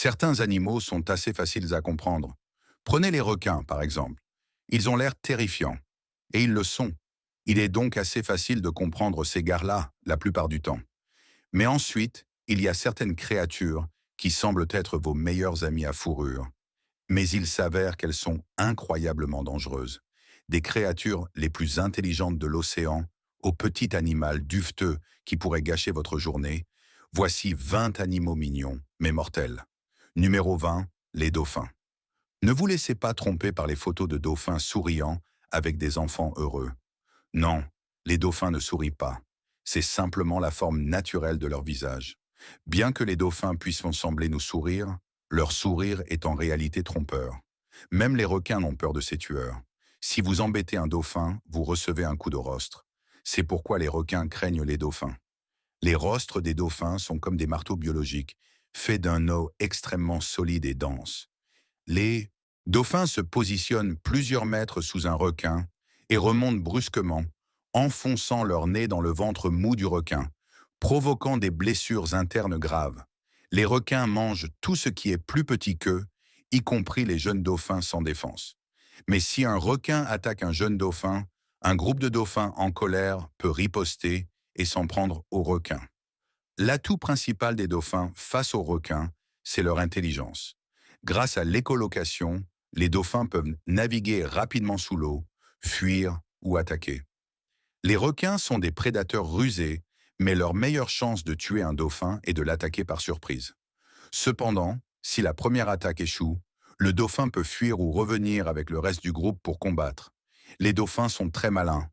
Certains animaux sont assez faciles à comprendre. Prenez les requins, par exemple. Ils ont l'air terrifiants. Et ils le sont. Il est donc assez facile de comprendre ces gars-là, la plupart du temps. Mais ensuite, il y a certaines créatures qui semblent être vos meilleurs amis à fourrure. Mais il s'avère qu'elles sont incroyablement dangereuses. Des créatures les plus intelligentes de l'océan, au petit animal duveteux qui pourrait gâcher votre journée, voici 20 animaux mignons, mais mortels. Numéro 20, les dauphins. Ne vous laissez pas tromper par les photos de dauphins souriants avec des enfants heureux. Non, les dauphins ne sourient pas. C'est simplement la forme naturelle de leur visage. Bien que les dauphins puissent sembler nous sourire, leur sourire est en réalité trompeur. Même les requins n'ont peur de ces tueurs. Si vous embêtez un dauphin, vous recevez un coup de rostre. C'est pourquoi les requins craignent les dauphins. Les rostres des dauphins sont comme des marteaux biologiques, faits d'un os extrêmement solide et dense. Les dauphins se positionnent plusieurs mètres sous un requin et remontent brusquement, enfonçant leur nez dans le ventre mou du requin, provoquant des blessures internes graves. Les requins mangent tout ce qui est plus petit qu'eux, y compris les jeunes dauphins sans défense. Mais si un requin attaque un jeune dauphin, un groupe de dauphins en colère peut riposter et s'en prendre au requin. L'atout principal des dauphins face aux requins, c'est leur intelligence. Grâce à l'écholocation, les dauphins peuvent naviguer rapidement sous l'eau, fuir ou attaquer. Les requins sont des prédateurs rusés, mais leur meilleure chance de tuer un dauphin est de l'attaquer par surprise. Cependant, si la première attaque échoue, le dauphin peut fuir ou revenir avec le reste du groupe pour combattre. Les dauphins sont très malins,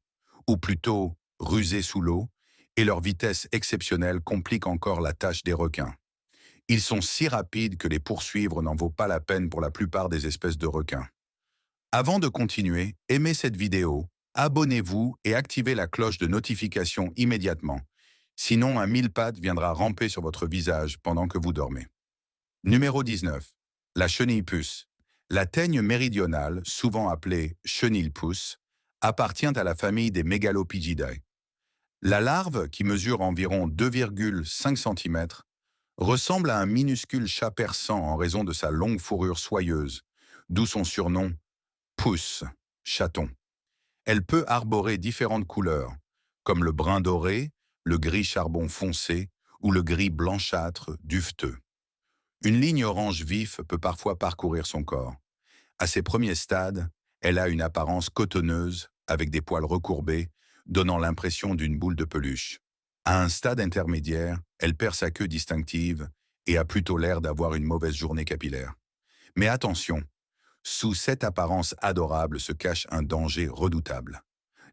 ou plutôt rusés sous l'eau, et leur vitesse exceptionnelle complique encore la tâche des requins. Ils sont si rapides que les poursuivre n'en vaut pas la peine pour la plupart des espèces de requins. Avant de continuer, aimez cette vidéo, abonnez-vous et activez la cloche de notification immédiatement. Sinon, un mille-pattes viendra ramper sur votre visage pendant que vous dormez. Numéro 19. La chenille-puce. La teigne méridionale, souvent appelée chenille-pouce, appartient à la famille des Megalopigidae. La larve, qui mesure environ 2,5 cm, ressemble à un minuscule chat persan en raison de sa longue fourrure soyeuse, d'où son surnom pouce, chaton. Elle peut arborer différentes couleurs, comme le brun doré, le gris charbon foncé ou le gris blanchâtre duveteux. Une ligne orange vif peut parfois parcourir son corps. À ses premiers stades, elle a une apparence cotonneuse avec des poils recourbés, donnant l'impression d'une boule de peluche. À un stade intermédiaire, elle perd sa queue distinctive et a plutôt l'air d'avoir une mauvaise journée capillaire. Mais attention, sous cette apparence adorable se cache un danger redoutable.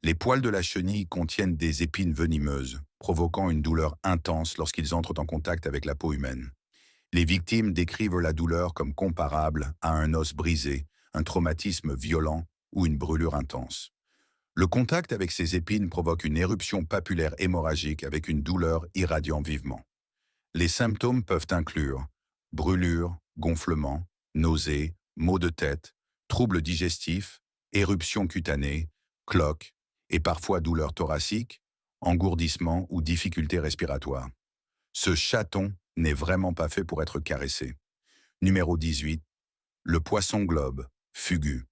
Les poils de la chenille contiennent des épines venimeuses, provoquant une douleur intense lorsqu'ils entrent en contact avec la peau humaine. Les victimes décrivent la douleur comme comparable à un os brisé, un traumatisme violent ou une brûlure intense. Le contact avec ces épines provoque une éruption papulaire hémorragique avec une douleur irradiant vivement. Les symptômes peuvent inclure brûlures, gonflements, nausées, maux de tête, troubles digestifs, éruptions cutanées, cloques et parfois douleurs thoraciques, engourdissements ou difficultés respiratoires. Ce chaton n'est vraiment pas fait pour être caressé. Numéro 18. Le poisson globe, fugu.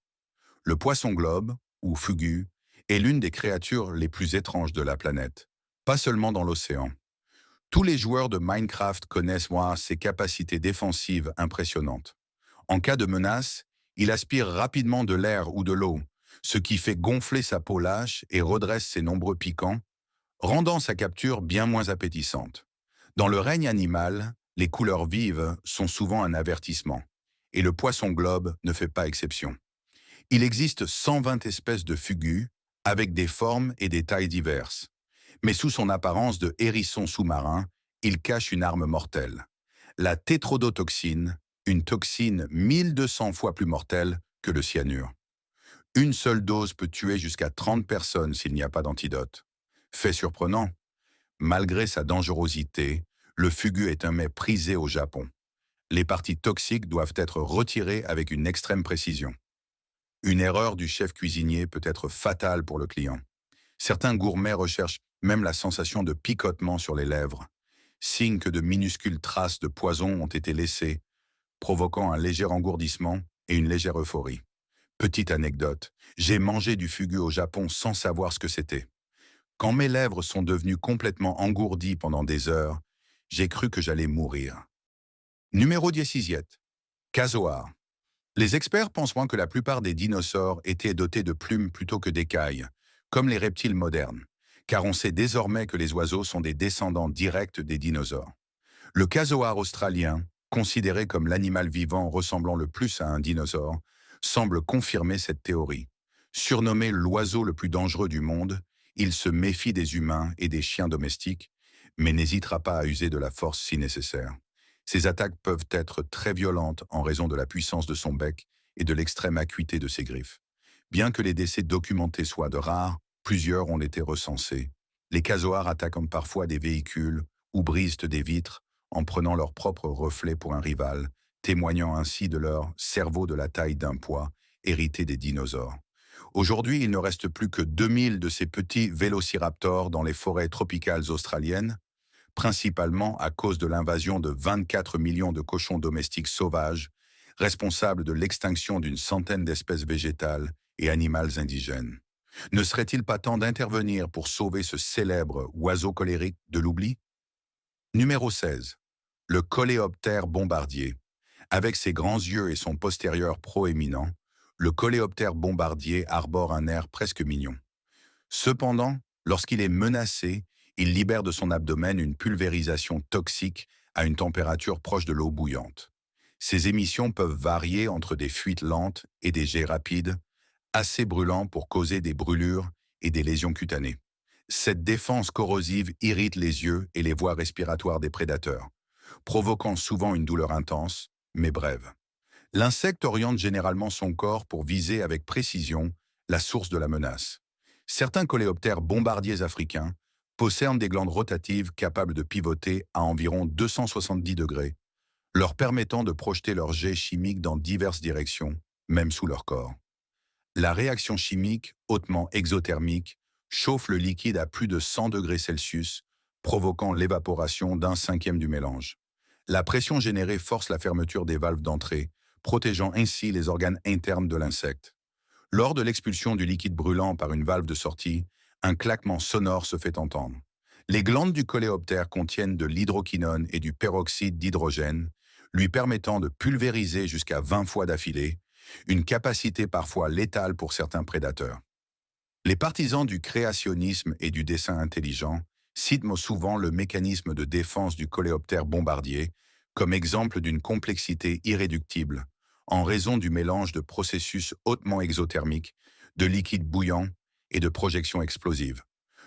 Le poisson globe, ou fugu, est l'une des créatures les plus étranges de la planète, pas seulement dans l'océan. Tous les joueurs de Minecraft connaissent ses capacités défensives impressionnantes. En cas de menace, il aspire rapidement de l'air ou de l'eau, ce qui fait gonfler sa peau lâche et redresse ses nombreux piquants, rendant sa capture bien moins appétissante. Dans le règne animal, les couleurs vives sont souvent un avertissement, et le poisson globe ne fait pas exception. Il existe 120 espèces de fugus, avec des formes et des tailles diverses. Mais sous son apparence de hérisson sous-marin, il cache une arme mortelle. La tétrodotoxine, une toxine 1200 fois plus mortelle que le cyanure. Une seule dose peut tuer jusqu'à 30 personnes s'il n'y a pas d'antidote. Fait surprenant, malgré sa dangerosité, le fugu est un mets prisé au Japon. Les parties toxiques doivent être retirées avec une extrême précision. Une erreur du chef cuisinier peut être fatale pour le client. Certains gourmets recherchent même la sensation de picotement sur les lèvres, signe que de minuscules traces de poison ont été laissées, provoquant un léger engourdissement et une légère euphorie. Petite anecdote, j'ai mangé du fugu au Japon sans savoir ce que c'était. Quand mes lèvres sont devenues complètement engourdies pendant des heures, j'ai cru que j'allais mourir. Numéro 10. Casoar. Les experts pensent moins que la plupart des dinosaures étaient dotés de plumes plutôt que d'écailles, comme les reptiles modernes, car on sait désormais que les oiseaux sont des descendants directs des dinosaures. Le casoar australien, considéré comme l'animal vivant ressemblant le plus à un dinosaure, semble confirmer cette théorie. Surnommé l'oiseau le plus dangereux du monde, il se méfie des humains et des chiens domestiques, mais n'hésitera pas à user de la force si nécessaire. Ses attaques peuvent être très violentes en raison de la puissance de son bec et de l'extrême acuité de ses griffes. Bien que les décès documentés soient de rares, plusieurs ont été recensés. Les casoars attaquent parfois des véhicules ou brisent des vitres en prenant leur propre reflet pour un rival, témoignant ainsi de leur cerveau de la taille d'un poids, hérité des dinosaures. Aujourd'hui, il ne reste plus que 2000 de ces petits vélociraptors dans les forêts tropicales australiennes, principalement à cause de l'invasion de 24 millions de cochons domestiques sauvages, responsables de l'extinction d'une centaine d'espèces végétales et animales indigènes. Ne serait-il pas temps d'intervenir pour sauver ce célèbre oiseau colérique de l'oubli? Numéro 16. Le coléoptère bombardier. Avec ses grands yeux et son postérieur proéminent, le coléoptère bombardier arbore un air presque mignon. Cependant, lorsqu'il est menacé, il libère de son abdomen une pulvérisation toxique à une température proche de l'eau bouillante. Ces émissions peuvent varier entre des fuites lentes et des jets rapides, assez brûlants pour causer des brûlures et des lésions cutanées. Cette défense corrosive irrite les yeux et les voies respiratoires des prédateurs, provoquant souvent une douleur intense, mais brève. L'insecte oriente généralement son corps pour viser avec précision la source de la menace. Certains coléoptères bombardiers africains possèdent des glandes rotatives capables de pivoter à environ 270 degrés, leur permettant de projeter leurs jets chimiques dans diverses directions, même sous leur corps. La réaction chimique, hautement exothermique, chauffe le liquide à plus de 100 degrés Celsius, provoquant l'évaporation d'un cinquième du mélange. La pression générée force la fermeture des valves d'entrée, protégeant ainsi les organes internes de l'insecte. Lors de l'expulsion du liquide brûlant par une valve de sortie, un claquement sonore se fait entendre. Les glandes du coléoptère contiennent de l'hydroquinone et du peroxyde d'hydrogène, lui permettant de pulvériser jusqu'à 20 fois d'affilée, une capacité parfois létale pour certains prédateurs. Les partisans du créationnisme et du dessin intelligent citent souvent le mécanisme de défense du coléoptère bombardier comme exemple d'une complexité irréductible en raison du mélange de processus hautement exothermiques, de liquides bouillants et de projections explosives.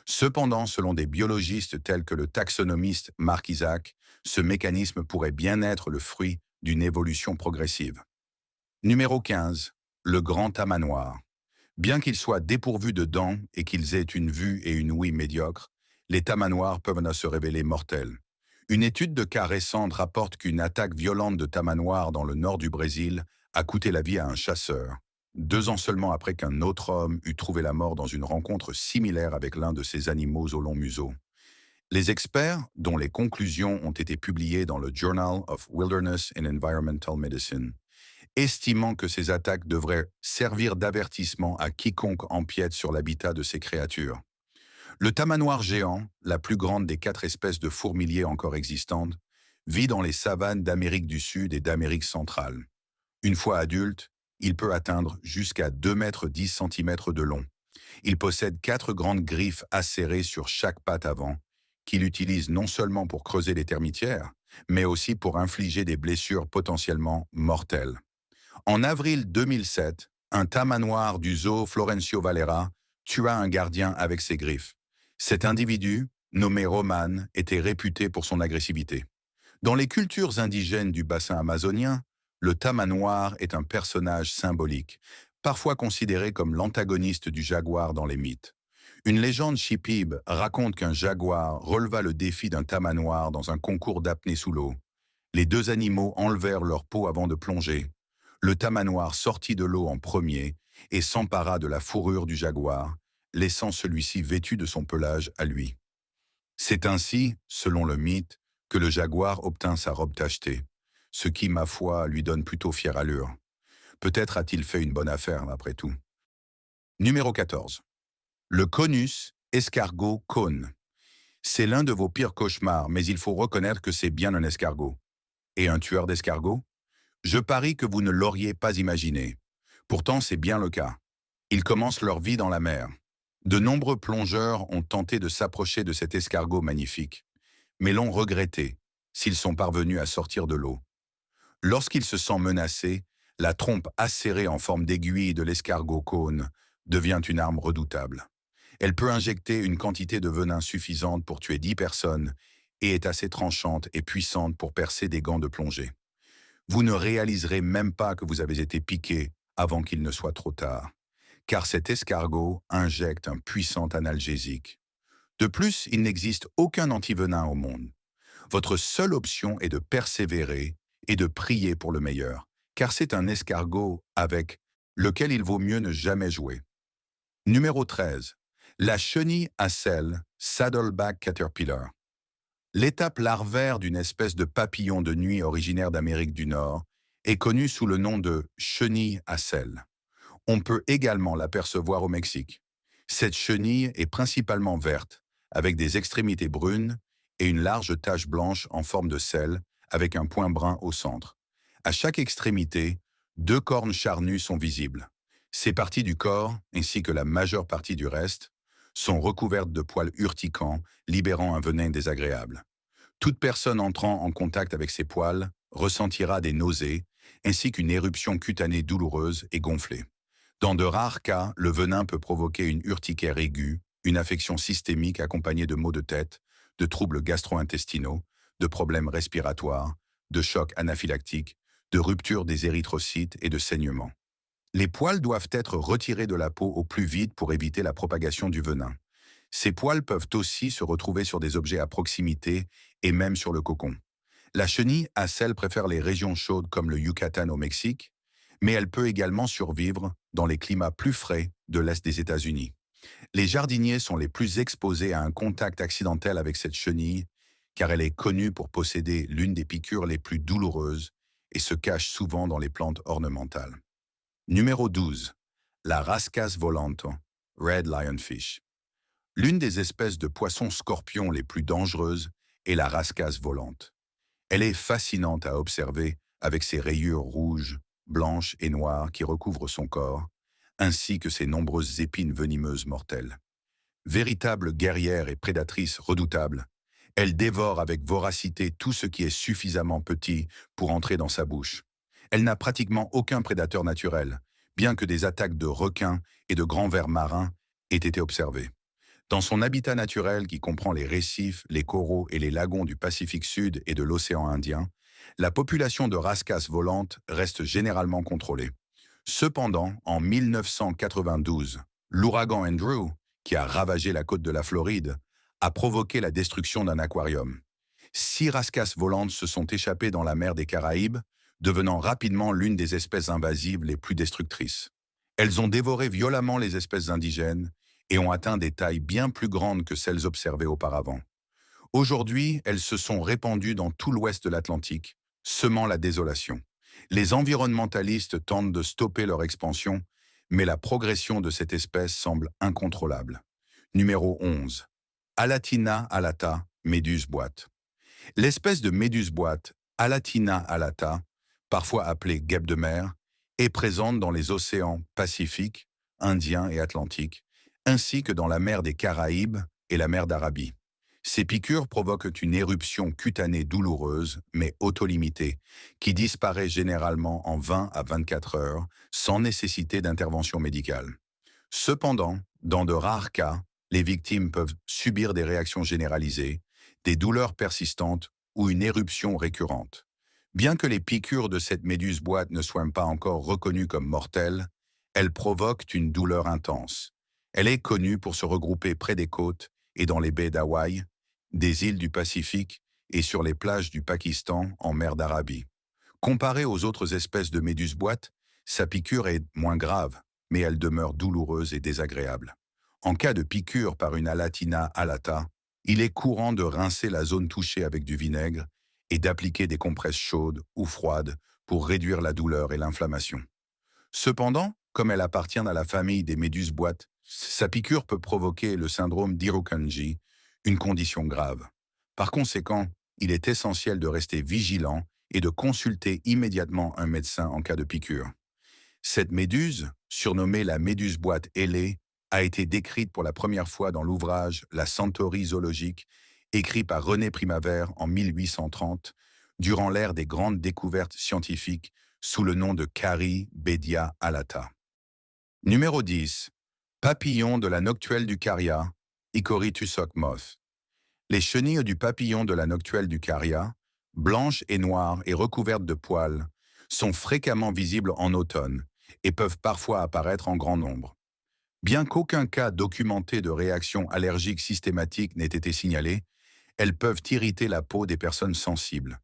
Cependant, selon des biologistes tels que le taxonomiste Mark Isaac, ce mécanisme pourrait bien être le fruit d'une évolution progressive. Numéro 15. Le grand tamanoir. Bien qu'ils soient dépourvus de dents et qu'ils aient une vue et une ouïe médiocres, les tamanoirs peuvent se révéler mortels. Une étude de cas récente rapporte qu'une attaque violente de tamanoirs dans le nord du Brésil a coûté la vie à un chasseur, 2 ans seulement après qu'un autre homme eut trouvé la mort dans une rencontre similaire avec l'un de ces animaux au long museau. Les experts, dont les conclusions ont été publiées dans le Journal of Wilderness and Environmental Medicine, estimant que ces attaques devraient servir d'avertissement à quiconque empiète sur l'habitat de ces créatures. Le tamanoir géant, la plus grande des 4 espèces de fourmiliers encore existantes, vit dans les savanes d'Amérique du Sud et d'Amérique centrale. Une fois adulte, il peut atteindre jusqu'à 2,10 m de long. Il possède 4 grandes griffes acérées sur chaque patte avant, qu'il utilise non seulement pour creuser les termitières, mais aussi pour infliger des blessures potentiellement mortelles. En avril 2007, un tamanoir du zoo Florencio Valera tua un gardien avec ses griffes. Cet individu, nommé Roman, était réputé pour son agressivité. Dans les cultures indigènes du bassin amazonien, le tamanoir est un personnage symbolique, parfois considéré comme l'antagoniste du jaguar dans les mythes. Une légende Shipibe raconte qu'un jaguar releva le défi d'un tamanoir dans un concours d'apnée sous l'eau. Les 2 animaux enlevèrent leur peau avant de plonger. Le tamanoir sortit de l'eau en premier et s'empara de la fourrure du jaguar, laissant celui-ci vêtu de son pelage à lui. C'est ainsi, selon le mythe, que le jaguar obtint sa robe tachetée. ce qui, ma foi, lui donne plutôt fière allure. Peut-être a-t-il fait une bonne affaire, après tout. Numéro 14. Le Conus escargot cône. C'est l'un de vos pires cauchemars, mais il faut reconnaître que c'est bien un escargot. Et un tueur d'escargots? Je parie que vous ne l'auriez pas imaginé. Pourtant, c'est bien le cas. Ils commencent leur vie dans la mer. De nombreux plongeurs ont tenté de s'approcher de cet escargot magnifique, mais l'ont regretté s'ils sont parvenus à sortir de l'eau. Lorsqu'il se sent menacé, la trompe acérée en forme d'aiguille de l'escargot cône devient une arme redoutable. Elle peut injecter une quantité de venin suffisante pour tuer 10 personnes et est assez tranchante et puissante pour percer des gants de plongée. Vous ne réaliserez même pas que vous avez été piqué avant qu'il ne soit trop tard, car cet escargot injecte un puissant analgésique. De plus, il n'existe aucun antivenin au monde. Votre seule option est de persévérer et de prier pour le meilleur, car c'est un escargot avec lequel il vaut mieux ne jamais jouer. Numéro 13. La chenille à sel Saddleback Caterpillar. L'étape larvaire d'une espèce de papillon de nuit originaire d'Amérique du Nord est connue sous le nom de chenille à sel. On peut également l'apercevoir au Mexique. Cette chenille est principalement verte, avec des extrémités brunes et une large tache blanche en forme de sel, avec un point brun au centre. À chaque extrémité, 2 cornes charnues sont visibles. Ces parties du corps, ainsi que la majeure partie du reste, sont recouvertes de poils urticants, libérant un venin désagréable. Toute personne entrant en contact avec ces poils ressentira des nausées, ainsi qu'une éruption cutanée douloureuse et gonflée. Dans de rares cas, le venin peut provoquer une urticaire aiguë, une affection systémique accompagnée de maux de tête, de troubles gastro-intestinaux, de problèmes respiratoires, de chocs anaphylactiques, de rupture des érythrocytes et de saignements. Les poils doivent être retirés de la peau au plus vite pour éviter la propagation du venin. Ces poils peuvent aussi se retrouver sur des objets à proximité et même sur le cocon. La chenille à sel préfère les régions chaudes comme le Yucatan au Mexique, mais elle peut également survivre dans les climats plus frais de l'Est des États-Unis. Les jardiniers sont les plus exposés à un contact accidentel avec cette chenille, car elle est connue pour posséder l'une des piqûres les plus douloureuses et se cache souvent dans les plantes ornementales. Numéro 12. La Rascasse volante, Red Lionfish. L'une des espèces de poissons-scorpions les plus dangereuses est la rascasse volante. Elle est fascinante à observer avec ses rayures rouges, blanches et noires qui recouvrent son corps, ainsi que ses nombreuses épines venimeuses mortelles. Véritable guerrière et prédatrice redoutable, elle dévore avec voracité tout ce qui est suffisamment petit pour entrer dans sa bouche. Elle n'a pratiquement aucun prédateur naturel, bien que des attaques de requins et de grands vers marins aient été observées. Dans son habitat naturel qui comprend les récifs, les coraux et les lagons du Pacifique Sud et de l'océan Indien, la population de rascasses volantes reste généralement contrôlée. Cependant, en 1992, l'ouragan Andrew, qui a ravagé la côte de la Floride, a provoqué la destruction d'un aquarium. 6 rascasses volantes se sont échappées dans la mer des Caraïbes, devenant rapidement l'une des espèces invasives les plus destructrices. Elles ont dévoré violemment les espèces indigènes et ont atteint des tailles bien plus grandes que celles observées auparavant. Aujourd'hui, elles se sont répandues dans tout l'ouest de l'Atlantique, semant la désolation. Les environnementalistes tentent de stopper leur expansion, mais la progression de cette espèce semble incontrôlable. Numéro 11. Alatina alata, méduse boîte. L'espèce de méduse boîte, Alatina alata, parfois appelée guêpe de mer, est présente dans les océans Pacifique, Indien et Atlantique, ainsi que dans la mer des Caraïbes et la mer d'Arabie. Ces piqûres provoquent une éruption cutanée douloureuse, mais autolimitée, qui disparaît généralement en 20 à 24 heures, sans nécessité d'intervention médicale. Cependant, dans de rares cas, les victimes peuvent subir des réactions généralisées, des douleurs persistantes ou une éruption récurrente. Bien que les piqûres de cette méduse boîte ne soient pas encore reconnues comme mortelles, elles provoquent une douleur intense. Elle est connue pour se regrouper près des côtes et dans les baies d'Hawaï, des îles du Pacifique et sur les plages du Pakistan en mer d'Arabie. Comparée aux autres espèces de méduses boîte, sa piqûre est moins grave, mais elle demeure douloureuse et désagréable. En cas de piqûre par une Alatina alata, il est courant de rincer la zone touchée avec du vinaigre et d'appliquer des compresses chaudes ou froides pour réduire la douleur et l'inflammation. Cependant, comme elle appartient à la famille des méduses boîtes, sa piqûre peut provoquer le syndrome d'Irukandji, une condition grave. Par conséquent, il est essentiel de rester vigilant et de consulter immédiatement un médecin en cas de piqûre. Cette méduse, surnommée la méduse boîte ailée, a été décrite pour la première fois dans l'ouvrage La Centauri zoologique, écrit par René Primavère en 1830, durant l'ère des grandes découvertes scientifiques sous le nom de Cari-Bedia alata. Numéro 10. Papillon de la noctuelle du Caria, Icoritus moth. Les chenilles du papillon de la noctuelle du Caria, blanches et noires et recouvertes de poils, sont fréquemment visibles en automne et peuvent parfois apparaître en grand nombre. Bien qu'aucun cas documenté de réaction allergique systématique n'ait été signalé, elles peuvent irriter la peau des personnes sensibles.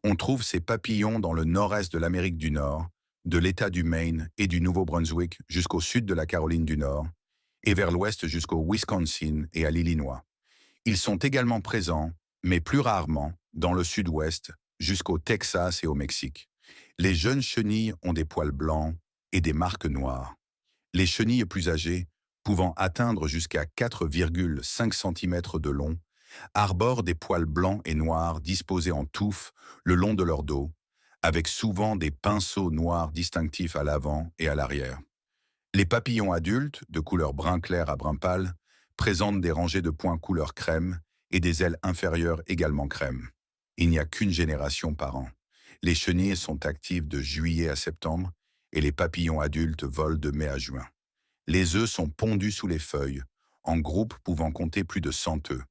On trouve ces papillons dans le nord-est de l'Amérique du Nord, de l'État du Maine et du Nouveau-Brunswick jusqu'au sud de la Caroline du Nord, et vers l'ouest jusqu'au Wisconsin et à l'Illinois. Ils sont également présents, mais plus rarement, dans le sud-ouest, jusqu'au Texas et au Mexique. Les jeunes chenilles ont des poils blancs et des marques noires. Les chenilles plus âgées, pouvant atteindre jusqu'à 4,5 cm de long, arborent des poils blancs et noirs disposés en touffes le long de leur dos, avec souvent des pinceaux noirs distinctifs à l'avant et à l'arrière. Les papillons adultes, de couleur brun clair à brun pâle, présentent des rangées de points couleur crème et des ailes inférieures également crème. Il n'y a qu'une génération par an. Les chenilles sont actives de juillet à septembre et les papillons adultes volent de mai à juin. Les œufs sont pondus sous les feuilles, en groupes pouvant compter plus de 100 œufs.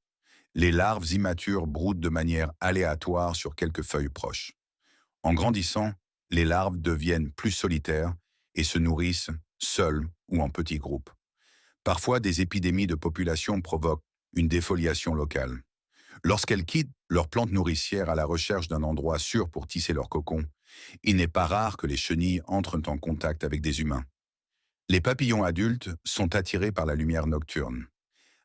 Les larves immatures broodent de manière aléatoire sur quelques feuilles proches. En grandissant, les larves deviennent plus solitaires et se nourrissent seules ou en petits groupes. Parfois, des épidémies de population provoquent une défoliation locale. Lorsqu'elles quittent leur plante nourricière à la recherche d'un endroit sûr pour tisser leur cocon, il n'est pas rare que les chenilles entrent en contact avec des humains. Les papillons adultes sont attirés par la lumière nocturne.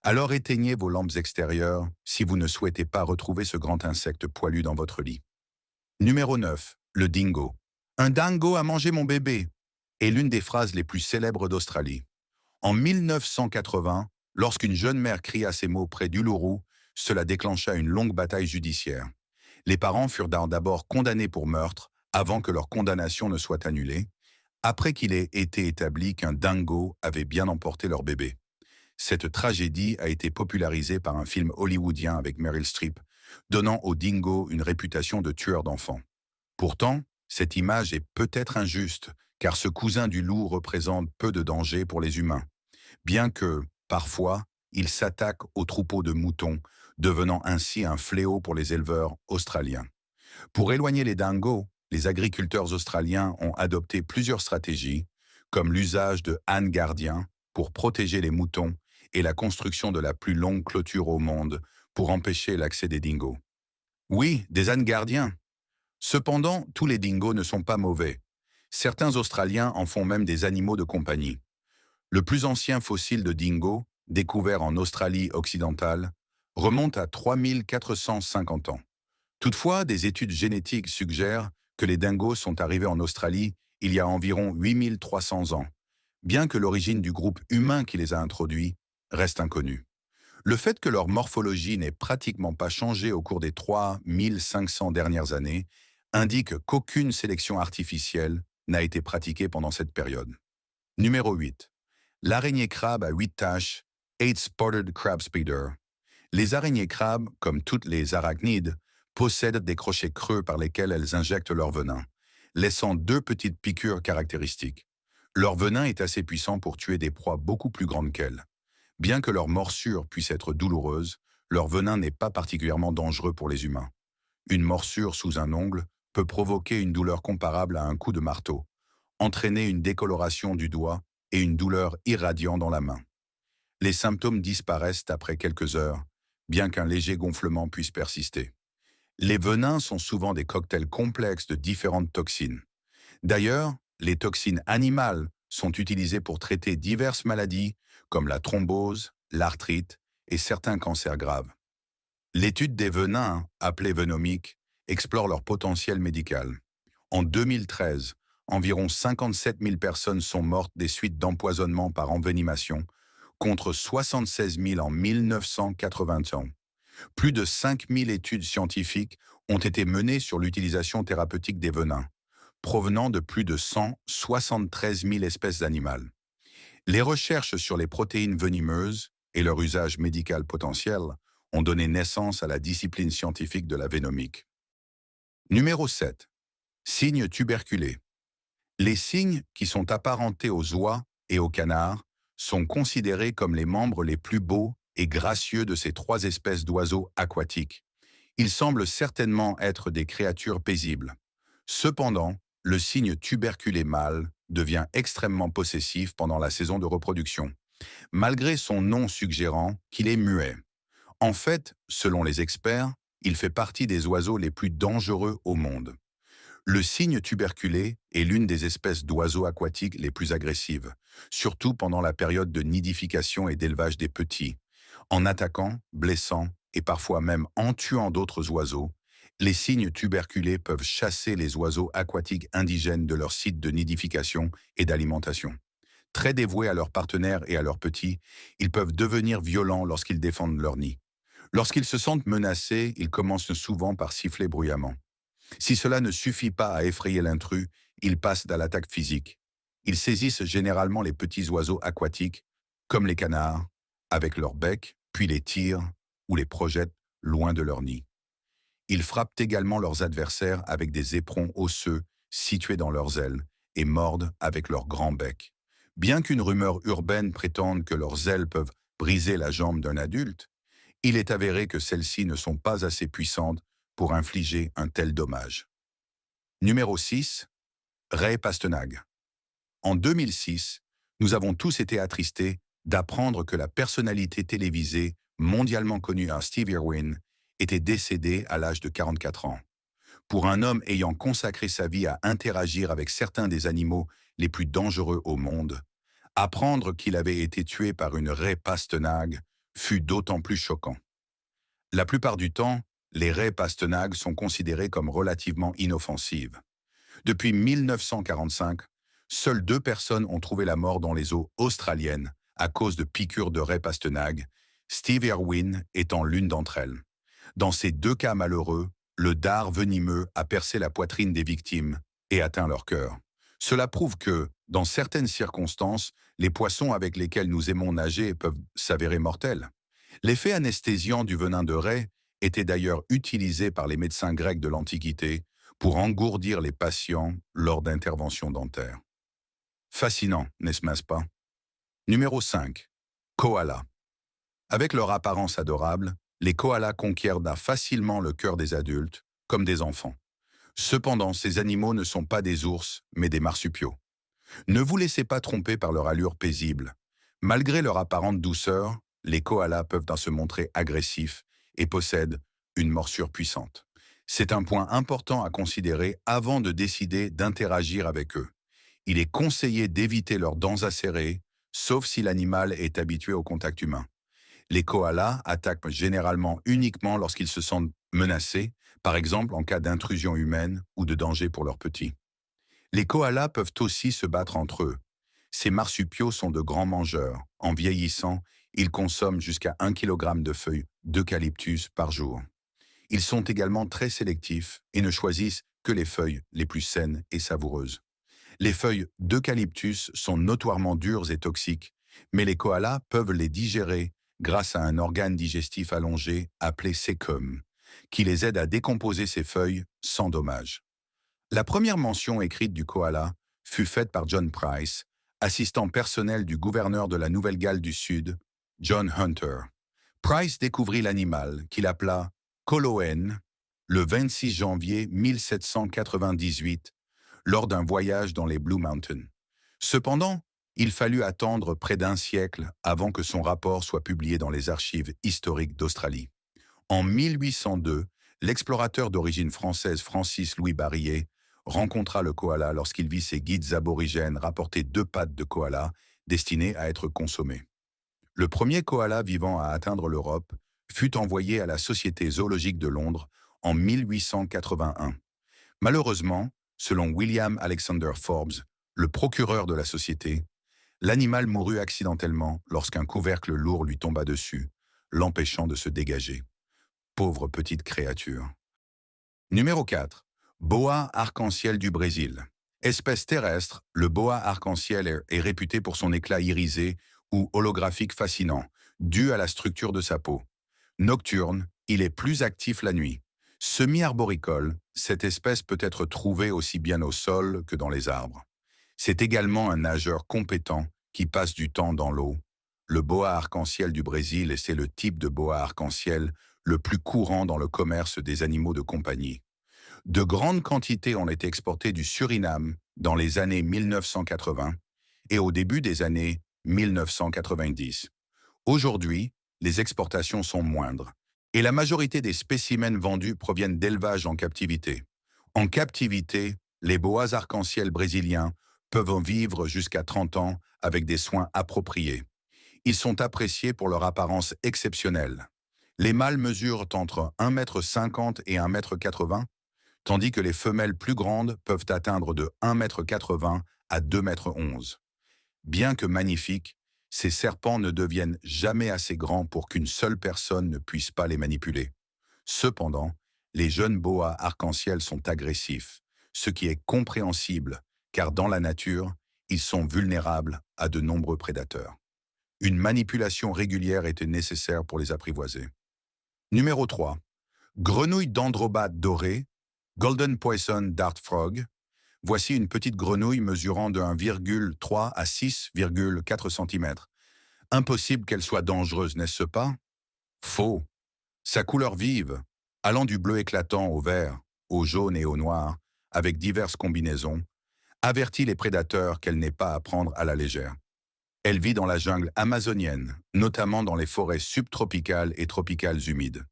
Alors éteignez vos lampes extérieures si vous ne souhaitez pas retrouver ce grand insecte poilu dans votre lit. Numéro 9. Le dingo. Un dingo a mangé mon bébé est l'une des phrases les plus célèbres d'Australie. En 1980, lorsqu'une jeune mère cria ces mots près d'Uluru, cela déclencha une longue bataille judiciaire. Les parents furent d'abord condamnés pour meurtre avant que leur condamnation ne soit annulée, après qu'il ait été établi qu'un dingo avait bien emporté leur bébé. Cette tragédie a été popularisée par un film hollywoodien avec Meryl Streep, donnant au dingo une réputation de tueur d'enfants. Pourtant, cette image est peut-être injuste, car ce cousin du loup représente peu de danger pour les humains, bien que, parfois, il s'attaque aux troupeaux de moutons, devenant ainsi un fléau pour les éleveurs australiens. Pour éloigner les dingos, les agriculteurs australiens ont adopté plusieurs stratégies, comme l'usage de ânes gardiens pour protéger les moutons et la construction de la plus longue clôture au monde pour empêcher l'accès des dingos. Oui, des ânes gardiens. Cependant, tous les dingos ne sont pas mauvais. Certains Australiens en font même des animaux de compagnie. Le plus ancien fossile de dingo, découvert en Australie occidentale, remonte à 3450 ans. Toutefois, des études génétiques suggèrent que les dingos sont arrivés en Australie il y a environ 8300 ans, bien que l'origine du groupe humain qui les a introduits reste inconnue. Le fait que leur morphologie n'ait pratiquement pas changé au cours des 3500 dernières années indique qu'aucune sélection artificielle n'a été pratiquée pendant cette période. Numéro 8. L'araignée crabe à 8 taches, Eight-Spotted Crab Spider. Les araignées crabes, comme toutes les arachnides, possèdent des crochets creux par lesquels elles injectent leur venin, laissant 2 petites piqûres caractéristiques. Leur venin est assez puissant pour tuer des proies beaucoup plus grandes qu'elles. Bien que leur morsure puisse être douloureuse, leur venin n'est pas particulièrement dangereux pour les humains. Une morsure sous un ongle peut provoquer une douleur comparable à un coup de marteau, entraîner une décoloration du doigt et une douleur irradiant dans la main. Les symptômes disparaissent après quelques heures, bien qu'un léger gonflement puisse persister. Les venins sont souvent des cocktails complexes de différentes toxines. D'ailleurs, les toxines animales sont utilisées pour traiter diverses maladies comme la thrombose, l'arthrite et certains cancers graves. L'étude des venins, appelée venomique, explorent leur potentiel médical. En 2013, environ 57 000 personnes sont mortes des suites d'empoisonnement par envenimation, contre 76 000 en 1981. Plus de 5 000 études scientifiques ont été menées sur l'utilisation thérapeutique des venins, provenant de plus de 173 000 espèces animales. Les recherches sur les protéines venimeuses et leur usage médical potentiel ont donné naissance à la discipline scientifique de la vénomique. Numéro 7. Cygnes tuberculés. Les cygnes, qui sont apparentés aux oies et aux canards, sont considérés comme les membres les plus beaux et gracieux de ces trois espèces d'oiseaux aquatiques. Ils semblent certainement être des créatures paisibles. Cependant, le cygne tuberculé mâle devient extrêmement possessif pendant la saison de reproduction, malgré son nom suggérant qu'il est muet. En fait, selon les experts, il fait partie des oiseaux les plus dangereux au monde. Le cygne tuberculé est l'une des espèces d'oiseaux aquatiques les plus agressives, surtout pendant la période de nidification et d'élevage des petits. En attaquant, blessant et parfois même en tuant d'autres oiseaux, les cygnes tuberculés peuvent chasser les oiseaux aquatiques indigènes de leur site de nidification et d'alimentation. Très dévoués à leurs partenaires et à leurs petits, ils peuvent devenir violents lorsqu'ils défendent leur nid. Lorsqu'ils se sentent menacés, ils commencent souvent par siffler bruyamment. Si cela ne suffit pas à effrayer l'intrus, ils passent à l'attaque physique. Ils saisissent généralement les petits oiseaux aquatiques, comme les canards, avec leur bec, puis les tirent ou les projettent loin de leur nid. Ils frappent également leurs adversaires avec des éperons osseux situés dans leurs ailes et mordent avec leur grand bec. Bien qu'une rumeur urbaine prétende que leurs ailes peuvent briser la jambe d'un adulte, il est avéré que celles-ci ne sont pas assez puissantes pour infliger un tel dommage. Numéro 6. Ray Pastenag. En 2006, nous avons tous été attristés d'apprendre que la personnalité télévisée mondialement connue Steve Irwin était décédé à l'âge de 44 ans. Pour un homme ayant consacré sa vie à interagir avec certains des animaux les plus dangereux au monde, apprendre qu'il avait été tué par une raie pastenag fut d'autant plus choquant. La plupart du temps, les raies pastenag sont considérées comme relativement inoffensives. Depuis 1945, seules 2 personnes ont trouvé la mort dans les eaux australiennes à cause de piqûres de raies pastenag, Steve Irwin étant l'une d'entre elles. Dans ces 2 cas malheureux, le dard venimeux a percé la poitrine des victimes et atteint leur cœur. Cela prouve que, dans certaines circonstances, les poissons avec lesquels nous aimons nager peuvent s'avérer mortels. L'effet anesthésiant du venin de raie était d'ailleurs utilisé par les médecins grecs de l'Antiquité pour engourdir les patients lors d'interventions dentaires. Fascinant, n'est-ce pas? Numéro 5. Koala. Avec leur apparence adorable, les koalas conquièrent facilement le cœur des adultes, comme des enfants. Cependant, ces animaux ne sont pas des ours, mais des marsupiaux. Ne vous laissez pas tromper par leur allure paisible. Malgré leur apparente douceur, les koalas peuvent se montrer agressifs et possèdent une morsure puissante. C'est un point important à considérer avant de décider d'interagir avec eux. Il est conseillé d'éviter leurs dents acérées, sauf si l'animal est habitué au contact humain. Les koalas attaquent généralement uniquement lorsqu'ils se sentent menacés, par exemple en cas d'intrusion humaine ou de danger pour leurs petits. Les koalas peuvent aussi se battre entre eux. Ces marsupiaux sont de grands mangeurs. En vieillissant, ils consomment jusqu'à 1 kg de feuilles d'eucalyptus par jour. Ils sont également très sélectifs et ne choisissent que les feuilles les plus saines et savoureuses. Les feuilles d'eucalyptus sont notoirement dures et toxiques, mais les koalas peuvent les digérer grâce à un organe digestif allongé appelé cæcum, qui les aide à décomposer ces feuilles sans dommage. La première mention écrite du koala fut faite par John Price, assistant personnel du gouverneur de la Nouvelle-Galles du Sud, John Hunter. Price découvrit l'animal qu'il appela Coloen le 26 janvier 1798 lors d'un voyage dans les Blue Mountains. Cependant, il fallut attendre près d'1 siècle avant que son rapport soit publié dans les archives historiques d'Australie. En 1802, l'explorateur d'origine française Francis-Louis Barillet rencontra le koala lorsqu'il vit ses guides aborigènes rapporter 2 pattes de koala destinées à être consommées. Le premier koala vivant à atteindre l'Europe fut envoyé à la Société zoologique de Londres en 1881. Malheureusement, selon William Alexander Forbes, le procureur de la société, l'animal mourut accidentellement lorsqu'un couvercle lourd lui tomba dessus, l'empêchant de se dégager. Pauvre petite créature. Numéro 4. Boa arc-en-ciel du Brésil. Espèce terrestre, le boa arc-en-ciel est réputé pour son éclat irisé ou holographique fascinant, dû à la structure de sa peau. Nocturne, il est plus actif la nuit. Semi-arboricole, cette espèce peut être trouvée aussi bien au sol que dans les arbres. C'est également un nageur compétent qui passe du temps dans l'eau. Le boa arc-en-ciel du Brésil et c'est le type de boa arc-en-ciel le plus courant dans le commerce des animaux de compagnie. De grandes quantités ont été exportées du Suriname dans les années 1980 et au début des années 1990. Aujourd'hui, les exportations sont moindres et la majorité des spécimens vendus proviennent d'élevages en captivité. En captivité, les boas arc-en-ciel brésiliens peuvent en vivre jusqu'à 30 ans avec des soins appropriés. Ils sont appréciés pour leur apparence exceptionnelle. Les mâles mesurent entre 1,50 m et 1,80 m, tandis que les femelles plus grandes peuvent atteindre de 1,80 m à 2,11 m. Bien que magnifiques, ces serpents ne deviennent jamais assez grands pour qu'une seule personne ne puisse pas les manipuler. Cependant, les jeunes boas arc-en-ciel sont agressifs, ce qui est compréhensible, car dans la nature, ils sont vulnérables à de nombreux prédateurs. Une manipulation régulière était nécessaire pour les apprivoiser. Numéro 3. Grenouille d'Androbate dorée, Golden Poison Dart Frog. Voici une petite grenouille mesurant de 1,3 à 6,4 cm. Impossible qu'elle soit dangereuse, n'est-ce pas? Faux. Sa couleur vive, allant du bleu éclatant au vert, au jaune et au noir, avec diverses combinaisons, avertit les prédateurs qu'elle n'est pas à prendre à la légère. Elle vit dans la jungle amazonienne, notamment dans les forêts subtropicales et tropicales humides.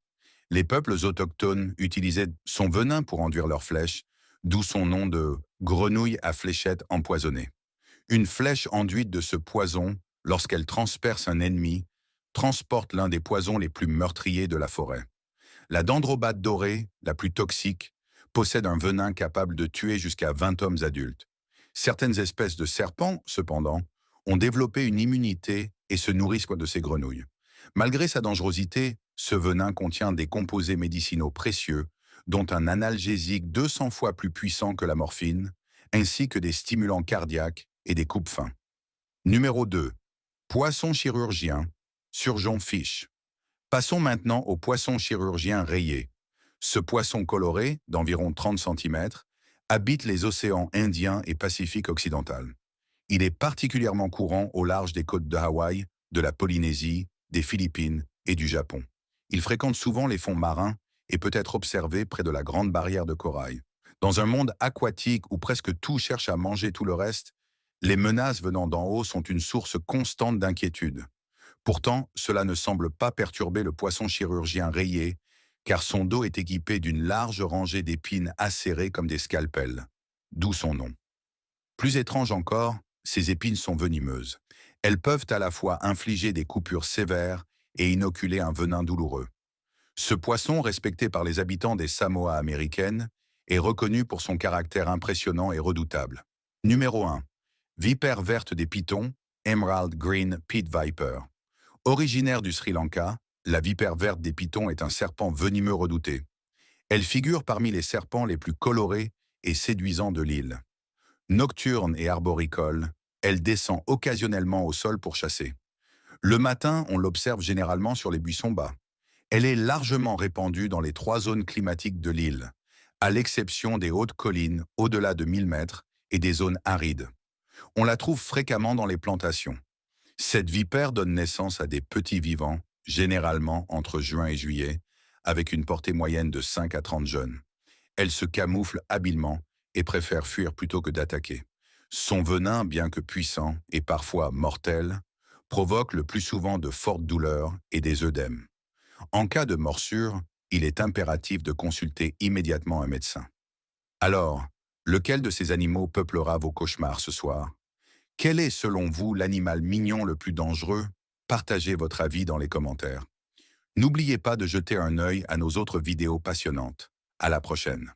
Les peuples autochtones utilisaient son venin pour enduire leurs flèches, d'où son nom de grenouille à fléchettes empoisonnée. Une flèche enduite de ce poison, lorsqu'elle transperce un ennemi, transporte l'un des poisons les plus meurtriers de la forêt. La dendrobate dorée, la plus toxique, possède un venin capable de tuer jusqu'à 20 hommes adultes. Certaines espèces de serpents, cependant, ont développé une immunité et se nourrissent de ces grenouilles. Malgré sa dangerosité, ce venin contient des composés médicinaux précieux, dont un analgésique 200 fois plus puissant que la morphine, ainsi que des stimulants cardiaques et des coupe-faim. Numéro 2. Poisson chirurgien, surgeonfish. Passons maintenant au poisson chirurgien rayé. Ce poisson coloré, d'environ 30 cm, habite les océans Indien et Pacifique occidental. Il est particulièrement courant au large des côtes de Hawaï, de la Polynésie, des Philippines et du Japon. Il fréquente souvent les fonds marins et peut être observé près de la Grande Barrière de Corail. Dans un monde aquatique où presque tout cherche à manger tout le reste, les menaces venant d'en haut sont une source constante d'inquiétude. Pourtant, cela ne semble pas perturber le poisson chirurgien rayé, car son dos est équipé d'une large rangée d'épines acérées comme des scalpels, d'où son nom. Plus étrange encore, ces épines sont venimeuses. Elles peuvent à la fois infliger des coupures sévères et inoculer un venin douloureux. Ce poisson, respecté par les habitants des Samoa américaines, est reconnu pour son caractère impressionnant et redoutable. Numéro 1. Vipère verte des Pitons, Emerald Green Pit Viper. Originaire du Sri Lanka, la vipère verte des Pitons est un serpent venimeux redouté. Elle figure parmi les serpents les plus colorés et séduisants de l'île. Nocturne et arboricole, elle descend occasionnellement au sol pour chasser. Le matin, on l'observe généralement sur les buissons bas. Elle est largement répandue dans les 3 zones climatiques de l'île, à l'exception des hautes collines au-delà de 1000 mètres et des zones arides. On la trouve fréquemment dans les plantations. Cette vipère donne naissance à des petits vivants, généralement entre juin et juillet, avec une portée moyenne de 5 à 30 jeunes. Elle se camoufle habilement et préfère fuir plutôt que d'attaquer. Son venin, bien que puissant et parfois mortel, provoque le plus souvent de fortes douleurs et des œdèmes. En cas de morsure, il est impératif de consulter immédiatement un médecin. Alors, lequel de ces animaux peuplera vos cauchemars ce soir? Quel est, selon vous, l'animal mignon le plus dangereux? Partagez votre avis dans les commentaires. N'oubliez pas de jeter un œil à nos autres vidéos passionnantes. À la prochaine.